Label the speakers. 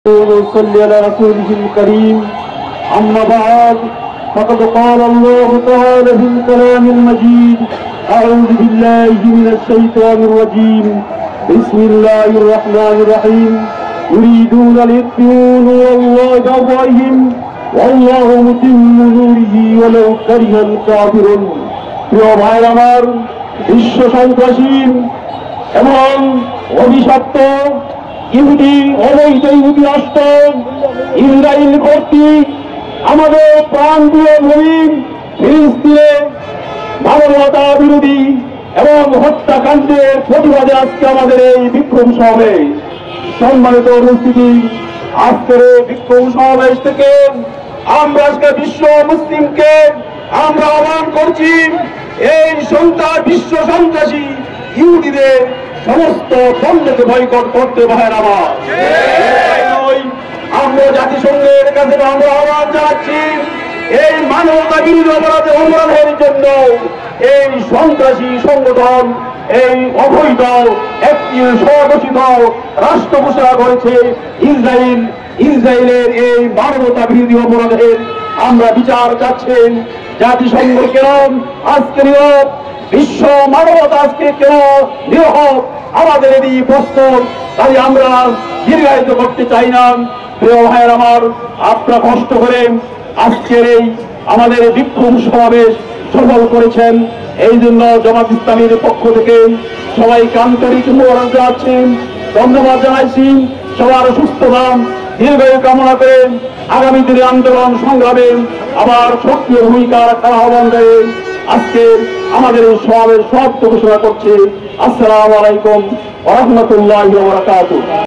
Speaker 1: وصلي على رسوله الكريم. أما بعد فقد قال الله تعالى في الكلام المجيد: أعوذ بالله من الشيطان الرجيم. بسم الله الرحمن الرحيم. يريدون ليطفئوا نور الله بأفواههم والله متم نوره ولو كره الكافرون. প্রিয় ভাই আমার, বিশ্ব সন্ত্রাসী এবং অভিশপ্ত ইহুদি অবৈধ ইহুদি রাষ্ট্র ইসরায়েল কর্তৃক আমাদের প্রাণপ্রিয় ভূমি ফিলিস্তিনে মানবতা বিরোধী এবং হত্যাকাণ্ডের প্রতিবাদে আজকে আমাদের এই বিক্ষোভ সমাবেশ। সম্মানিত উপস্থিতি, আজকের এই বিক্ষোভ সমাবেশ থেকে আমরা আজকে বিশ্ব মুসলিমকে আমরা আহ্বান করছি, এই বিশ্ব সন্ত্রাসী ইহুদিদের সমস্ত পণ্যকে বয়কট করতে ভাইয়ের আমার। আমরা জাতিসংঘের কাছে আমরা আহ্বান জানাচ্ছি, এই মানবতা বিরোধী অপরাধের জন্য এই সন্ত্রাসী সংগঠন এই অবৈধ একটি স্বঘোষিত রাষ্ট্র ঘোষণা করেছে ইসরায়েলের এই মানবতা বিরোধী অপরাধের আমরা বিচার চাচ্ছেন। জাতিসংঘ কেন আজকে নীরব, বিশ্ব মানবতা আজকে কেন নীরব, আমাদের এই প্রশ্ন তাই আমরা দীর্ঘায়িত করতে চাই না। প্রিয় ভাইয়ের আমার, আপনারা কষ্ট করে আজকের এই আমাদের বিক্ষোভ সমাবেশ সফল করেছেন, এই জন্য জামাত ইসলামীর পক্ষ থেকে সবাইকে আন্তরিক মোবারক জানাচ্ছি, ধন্যবাদ জানাইছি। সবার সুস্থতা দীর্ঘায়ু কামনা করে আগামী দিনে আন্দোলন সংগ্রামে আবার সক্রিয় ভূমিকা রাখার আহ্বান দেয় আজকে আমাদের এই সমাবেশ সমাপ্ত ঘোষণা করছে। আসসালামু আলাইকুম ওয়া রাহমাতুল্লাহি ওয়া বারাকাতুহু।